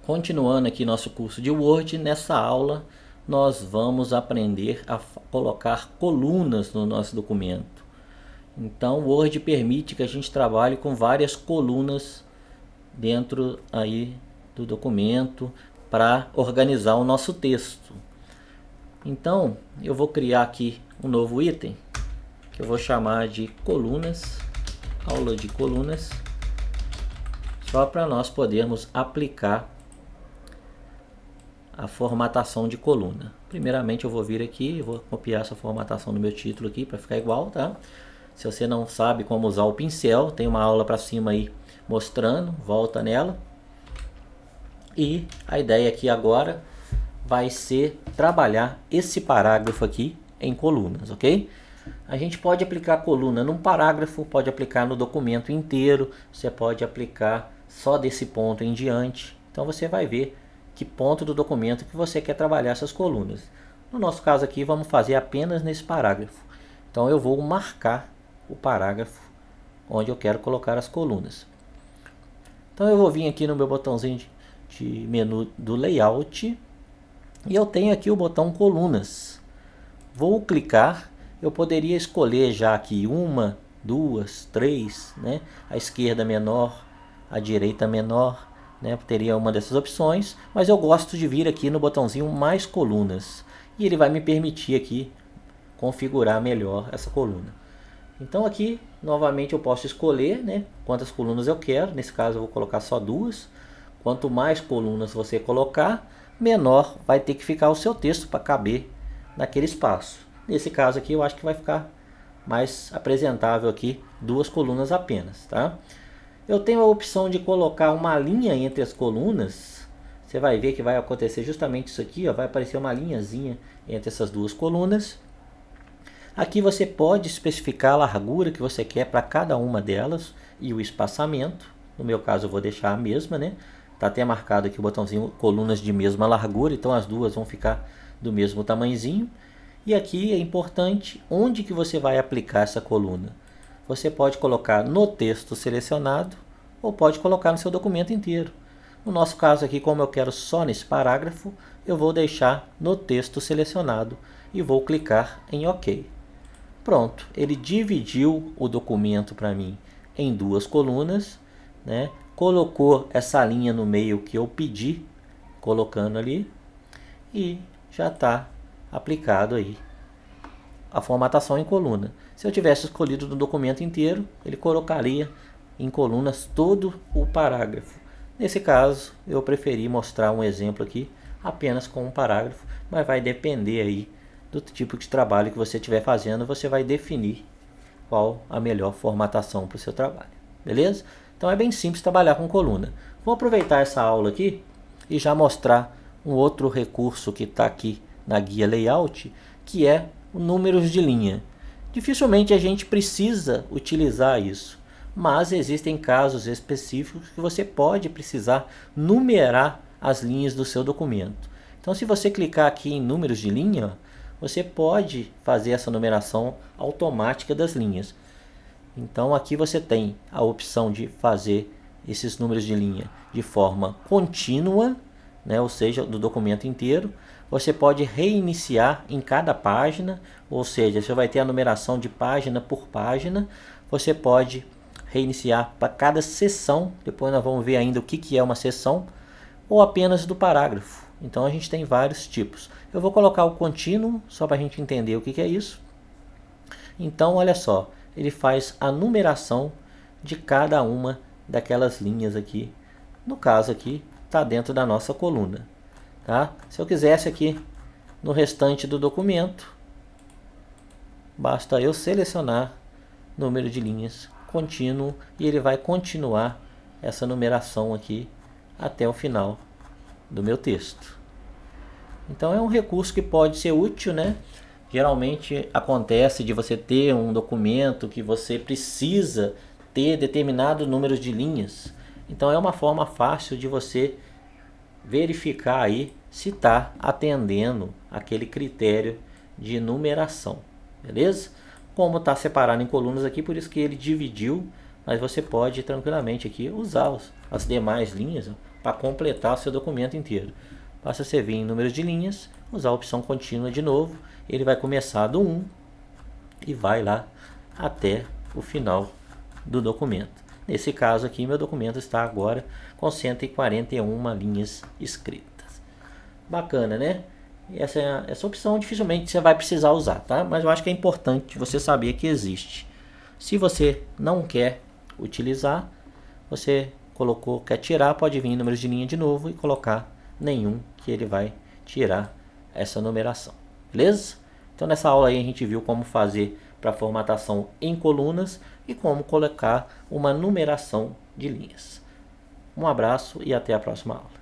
Continuando aqui nosso curso de Word, nessa aula nós vamos aprender a colocar colunas no nosso documento. Então o Word permite que a gente trabalhe com várias colunas dentro aí do documento para organizar o nosso texto. Então eu vou criar aqui um novo item que eu vou chamar de colunas, aula de colunas, só para nós podermos aplicar a formatação de coluna. Primeiramente eu vou vir aqui, eu vou copiar essa formatação do meu título aqui para ficar igual, tá? Se você não sabe como usar o pincel, tem uma aula para cima aí mostrando, volta nela. E a ideia aqui agora vai ser trabalhar esse parágrafo aqui em colunas, ok? A gente pode aplicar coluna num parágrafo, pode aplicar no documento inteiro, você pode aplicar só desse ponto em diante. Então você vai ver que ponto do documento que você quer trabalhar essas colunas. No nosso caso aqui, vamos fazer apenas nesse parágrafo. Então eu vou marcar o parágrafo onde eu quero colocar as colunas. Então eu vou vir aqui no meu botãozinho de menu do layout e eu tenho aqui o botão colunas. Vou clicar, eu poderia escolher já aqui uma, duas, três, né? A esquerda menor, a direita menor, né? Teria uma dessas opções, mas eu gosto de vir aqui no botãozinho mais colunas e ele vai me permitir aqui configurar melhor essa coluna. Então aqui novamente eu posso escolher, né, quantas colunas eu quero. Nesse caso eu vou colocar só duas. Quanto mais colunas você colocar, menor vai ter que ficar o seu texto para caber naquele espaço. Nesse caso aqui eu acho que vai ficar mais apresentável aqui duas colunas apenas, tá? Eu tenho a opção de colocar uma linha entre as colunas. Você vai ver que vai acontecer justamente isso aqui, ó, vai aparecer uma linhazinha entre essas duas colunas. Aqui você pode especificar a largura que você quer para cada uma delas e o espaçamento. No meu caso eu vou deixar a mesma, né? Tá até marcado aqui o botãozinho colunas de mesma largura, então as duas vão ficar do mesmo tamanhozinho. E aqui é importante onde que você vai aplicar essa coluna. Você pode colocar no texto selecionado ou pode colocar no seu documento inteiro. No nosso caso aqui, como eu quero só nesse parágrafo, eu vou deixar no texto selecionado e vou clicar em OK. Pronto, ele dividiu o documento para mim em duas colunas, né? Colocou essa linha no meio que eu pedi, colocando ali, e já está aplicado aí a formatação em coluna. Se eu tivesse escolhido no documento inteiro, ele colocaria em colunas todo o parágrafo. Nesse caso, eu preferi mostrar um exemplo aqui apenas com um parágrafo, mas vai depender aí do tipo de trabalho que você estiver fazendo, você vai definir qual a melhor formatação para o seu trabalho. Beleza? Então é bem simples trabalhar com coluna. Vou aproveitar essa aula aqui e já mostrar um outro recurso que está aqui na guia layout, que é o números de linha. Dificilmente a gente precisa utilizar isso, mas existem casos específicos que você pode precisar numerar as linhas do seu documento. Então se você clicar aqui em números de linha, você pode fazer essa numeração automática das linhas. Então aqui você tem a opção de fazer esses números de linha de forma contínua, né? Ou seja, do documento inteiro. Você pode reiniciar em cada página, ou seja, você vai ter a numeração de página por página. Você pode reiniciar para cada seção, depois nós vamos ver ainda o que é uma seção, ou apenas do parágrafo. Então a gente tem vários tipos. Eu vou colocar o contínuo, só para a gente entender o que é isso. Então olha só, ele faz a numeração de cada uma daquelas linhas aqui. No caso aqui, está dentro da nossa coluna. Tá? Se eu quisesse aqui no restante do documento, basta eu selecionar número de linhas contínuo e ele vai continuar essa numeração aqui até o final do meu texto. Então é um recurso que pode ser útil, né? Geralmente acontece de você ter um documento que você precisa ter determinado número de linhas. Então é uma forma fácil de você verificar aí se está atendendo aquele critério de numeração, beleza? Como está separado em colunas aqui, por isso que ele dividiu mas você pode tranquilamente aqui usar as demais linhas para completar o seu documento inteiro. Basta você vir em números de linhas, usar a opção contínua de novo, ele vai começar do 1 e vai lá até o final do documento. Nesse caso aqui, meu documento está agora com 141 linhas escritas. Bacana, né? Essa opção dificilmente você vai precisar usar, tá? Mas eu acho que é importante você saber que existe. Se você não quer utilizar, você quer tirar, pode vir em números de linha de novo e colocar nenhum, que ele vai tirar essa numeração. Beleza? Então nessa aula aí a gente viu como fazer para formatação em colunas e como colocar uma numeração de linhas. Um abraço e até a próxima aula.